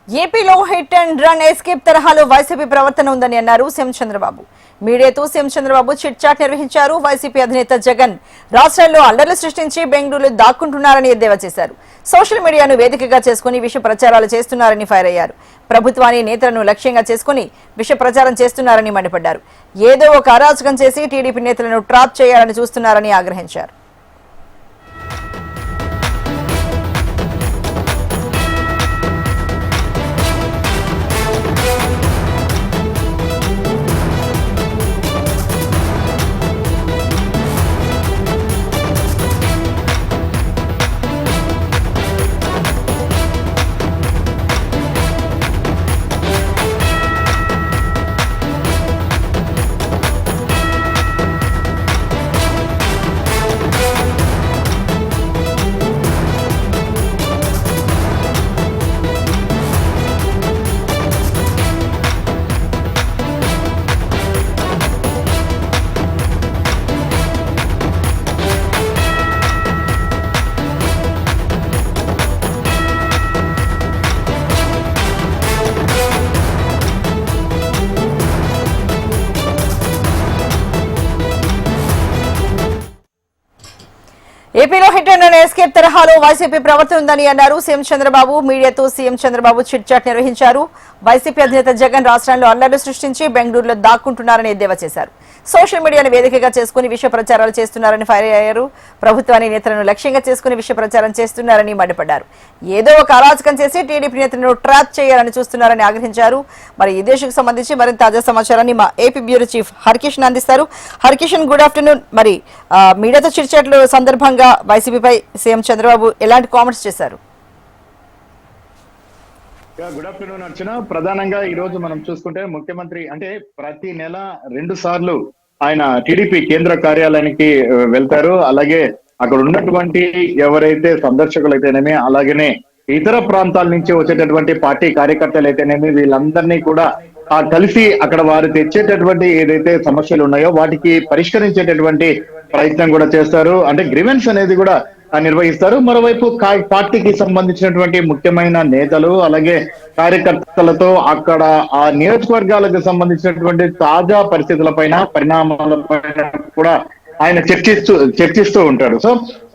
ఏపీలో hit and run escape తరహాలో YCP ప్రవర్తన ఉందని అన్నారు సీఎం చంద్రబాబు. మీడియాతో సీఎం చంద్రబాబు చిట్ చాట్ నిర్వహించారు. వైసీపీ అధినేత జగన్ రాష్ట్రాల్లో అల్లర్లు సృష్టించి బెంగళూరులో దాక్కుంటున్నారని ఎద్దేవా చేశారు. సోషల్ మీడియాను వేదికగా చేసుకుని విష ప్రచారాలు చేస్తున్నారని ఫైర్ అయ్యారు. ప్రభుత్వాన్ని నేతలను లక్ష్యంగా చేసుకుని విష ప్రచారం చేస్తున్నారని మండిపడ్డారు. ఏదో ఒక అరాచకం చేసి టీడీపీ నేతలను ట్రాప్ చేయాలని చూస్తున్నారని ఆగ్రహించారు. ఏపీలో హిట్ అండ్ రన్ ఎస్కేప్ తరహాలో వైసీపీ ప్రవర్తన ఉందని అన్నారు సీఎం చంద్రబాబు. మీడియాతో సీఎం చంద్రబాబు చిట్ చాట్ నిర్వహించారు. వైసీపీ అధినేత జగన్ రాష్ట్రంలో అల్లర్లు సృష్టించి బెంగళూరులో దాక్కుంటున్నారని ఎద్దేవా చేశారు. సోషల్ మీడియాను వేదికగా చేసుకుని విష ప్రచారాలు చేస్తున్నారని ఫైర్ అయ్యారు. ప్రభుత్వాన్ని నేతలను లక్ష్యంగా చేసుకుని విష ప్రచారం చేస్తున్నారని మండిపడ్డారు. ఏదో ఒక అరాచకం చేసి టీడీపీ నేతలను ట్రాప్ చేయాలని చూస్తున్నారని ఆగ్రహించారు. మరి ఈ దేశకు సంబంధించి మరింత తాజా సమాచారాన్ని మా ఏపీ బ్యూరో చీఫ్ హరికిషన్ అందిస్తారు. Harikishan, good afternoon. మరి మీడియాతో చిట్ చాట్ సందర్భంగా వైసీపీపై సీఎం చంద్రబాబు ఎలాంటి కామెంట్స్ చేశారు? గుడ్ ఆఫ్టర్నూన్ అర్చన. ప్రధానంగా ఈ రోజు మనం చూసుకుంటే ముఖ్యమంత్రి అంటే ప్రతి నెల 2 సార్లు ఆయన టీడీపీ కేంద్ర కార్యాలయానికి వెళ్తారు. అలాగే అక్కడ ఉన్నటువంటి ఎవరైతే సందర్శకులు అయితేనేమి, అలాగనే ఇతర ప్రాంతాల నుంచి వచ్చేటటువంటి పార్టీ కార్యకర్తలు అయితేనేమి, వీళ్ళందరినీ కూడా కలిసి అక్కడ వారు తెచ్చేటటువంటి ఏదైతే సమస్యలు ఉన్నాయో వాటికి పరిష్కరించేటటువంటి ప్రయత్నం కూడా చేస్తారు. అంటే గ్రీవెన్స్ అనేది కూడా నిర్వహిస్తారు. మరోవైపు పార్టీకి సంబంధించినటువంటి ముఖ్యమైన నేతలు అలాగే కార్యకర్తలతో అక్కడ ఆ నియోజకవర్గాలకు సంబంధించినటువంటి తాజా పరిస్థితులపైన, పరిణామాలపైన కూడా ఆయన చర్చిస్తూ ఉంటారు. సో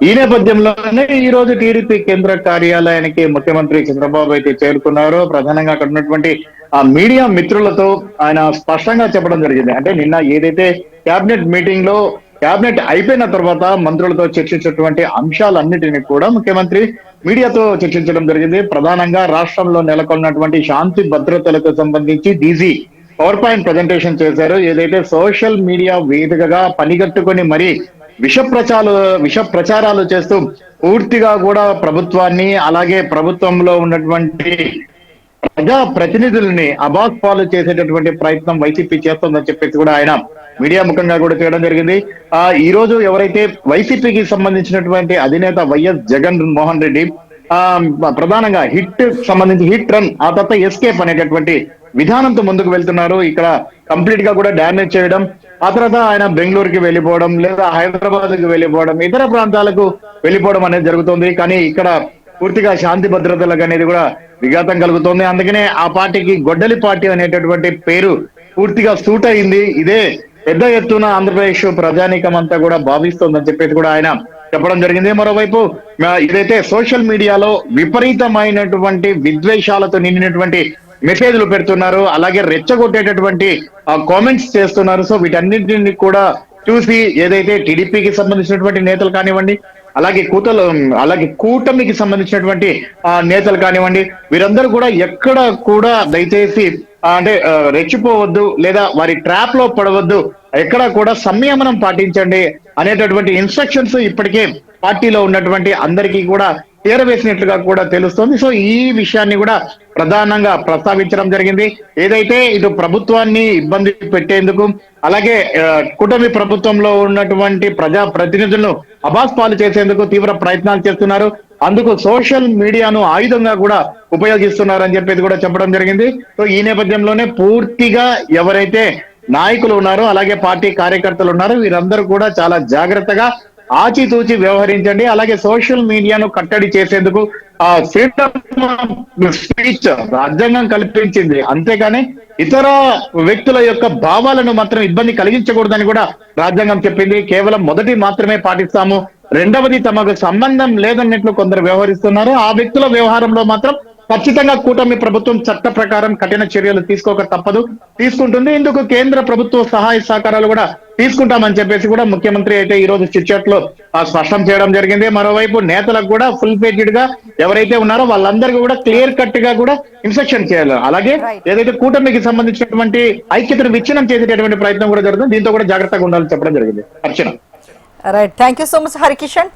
ఈ నేపథ్యంలోనే ఈ రోజు టీడీపీ కేంద్ర కార్యాలయానికి ముఖ్యమంత్రి చంద్రబాబు అయితే చేరుకున్నారు. ప్రధానంగా అక్కడ ఉన్నటువంటి ఆ మీడియా మిత్రులతో ఆయన స్పష్టంగా చెప్పడం జరిగింది. అంటే నిన్న ఏదైతే కేబినెట్ మీటింగ్ లో కేబినెట్ అయిపోయిన తర్వాత మంత్రులతో చర్చించినటువంటి అంశాలన్నిటినీ కూడా ముఖ్యమంత్రి మీడియాతో చర్చించడం జరిగింది. ప్రధానంగా రాష్ట్రంలో నెలకొన్నటువంటి శాంతి భద్రతలకు సంబంధించి డీజీ పవర్ పాయింట్ ప్రజెంటేషన్ చేశారు. ఏదైతే సోషల్ మీడియా వేదికగా పనిగట్టుకుని మరి విష ప్రచారాలు చేస్తూ పూర్తిగా కూడా ప్రభుత్వాన్ని అలాగే ప్రభుత్వంలో ఉన్నటువంటి ప్రజా ప్రతినిధుల్ని అబాక్ పాలు చేసేటటువంటి ప్రయత్నం వైసీపీ చేస్తుందని చెప్పేసి కూడా ఆయన మీడియా ముఖంగా కూడా చేయడం జరిగింది. ఈ రోజు ఎవరైతే వైసీపీకి సంబంధించినటువంటి అధినేత వైఎస్ జగన్ మోహన్ రెడ్డి ప్రధానంగా సంబంధించి హిట్ రన్ ఆ తర్వాత ఎస్కేప్ అనేటటువంటి విధానంతో ముందుకు వెళ్తున్నారు. ఇక్కడ కంప్లీట్ గా కూడా డ్యామేజ్ చేయడం, ఆ తర్వాత ఆయన బెంగళూరుకి వెళ్ళిపోవడం లేదా హైదరాబాద్ కి వెళ్ళిపోవడం, ఇతర ప్రాంతాలకు వెళ్ళిపోవడం అనేది జరుగుతుంది. కానీ ఇక్కడ పూర్తిగా శాంతి భద్రతలకు అనేది కూడా విఘాతం కలుగుతోంది. అందుకనే ఆ పార్టీకి గొడ్డలి పార్టీ అనేటటువంటి పేరు పూర్తిగా సూట్ అయింది. ఇదే పెద్ద ఎత్తున ఆంధ్రప్రదేశ్ ప్రజానీకం అంతా కూడా భావిస్తోందని చెప్పేసి కూడా ఆయన చెప్పడం జరిగింది. మరోవైపు ఇదైతే సోషల్ మీడియాలో విపరీతమైనటువంటి విద్వేషాలతో నిండినటువంటి మెసేజ్లు పెడుతున్నారు, అలాగే రెచ్చగొట్టేటటువంటి కామెంట్స్ చేస్తున్నారు. సో వీటన్నింటినీ కూడా చూసి ఏదైతే టీడీపీకి సంబంధించినటువంటి నేతలు కానివ్వండి, అలాగే కూటమికి సంబంధించినటువంటి నేతలు కానివ్వండి, వీరందరూ కూడా ఎక్కడ కూడా దయచేసి అంటే రెచ్చిపోవద్దు లేదా వారి ట్రాప్ లో పడవద్దు, ఎక్కడ కూడా సంయమనం పాటించండి అనేటటువంటి ఇన్స్ట్రక్షన్స్ ఇప్పటికే పార్టీలో ఉన్నటువంటి అందరికీ కూడా చేరవేసినట్లుగా కూడా తెలుస్తోంది. సో ఈ విషయాన్ని కూడా ప్రధానంగా ప్రస్తావించడం జరిగింది. ఏదైతే ఇటు ప్రభుత్వాన్ని ఇబ్బంది పెట్టేందుకు అలాగే కూటమి ప్రభుత్వంలో ఉన్నటువంటి ప్రజా ప్రతినిధులను అబాస్ పాలు చేసేందుకు తీవ్ర ప్రయత్నాలు చేస్తున్నారు. అందుకు సోషల్ మీడియాను ఆయుధంగా కూడా ఉపయోగిస్తున్నారని చెప్పేది కూడా చెప్పడం జరిగింది. సో ఈ నేపథ్యంలోనే పూర్తిగా ఎవరైతే నాయకులు ఉన్నారో అలాగే పార్టీ కార్యకర్తలు ఉన్నారో వీరందరూ కూడా చాలా జాగ్రత్తగా ఆచితూచి వ్యవహరించండి. అలాగే సోషల్ మీడియాను కట్టడి చేసేందుకు ఫ్రీడమ్ ఆఫ్ స్పీచ్ రాజ్యాంగం కల్పించింది. అంతేగాని ఇతర వ్యక్తుల యొక్క భావాలను మాత్రం ఇబ్బంది కలిగించకూడదని కూడా రాజ్యాంగం చెప్పింది. కేవలం మొదటి మాత్రమే పాటిస్తాము, రెండవది తమకు సంబంధం లేదన్నట్లు కొందరు వ్యవహరిస్తున్నారు. ఆ వ్యక్తుల వ్యవహారంలో మాత్రం ఖచ్చితంగా కూటమి ప్రభుత్వం చట్ట ప్రకారం కఠిన చర్యలు తీసుకోక తప్పదు, తీసుకుంటుంది. ఇందుకు కేంద్ర ప్రభుత్వ సహాయ సహకారాలు కూడా తీసుకుంటామని చెప్పేసి కూడా ముఖ్యమంత్రి అయితే ఈ రోజు చిట్చాట్ లో స్పష్టం చేయడం జరిగింది. మరోవైపు నేతలకు కూడా ఫుల్ పేజ్డ్ గా ఎవరైతే ఉన్నారో వాళ్ళందరికీ కూడా క్లియర్ కట్ గా కూడా ఇన్స్ట్రక్షన్ చేయాలి. అలాగే ఏదైతే కూటమికి సంబంధించినటువంటి ఐక్యతను విచ్ఛిన్నం చేసేటటువంటి ప్రయత్నం కూడా జరుగుతుంది. దీంతో కూడా జాగ్రత్తగా ఉండాలని చెప్పడం జరిగింది. Archana. Right, thank you so much Harikishan.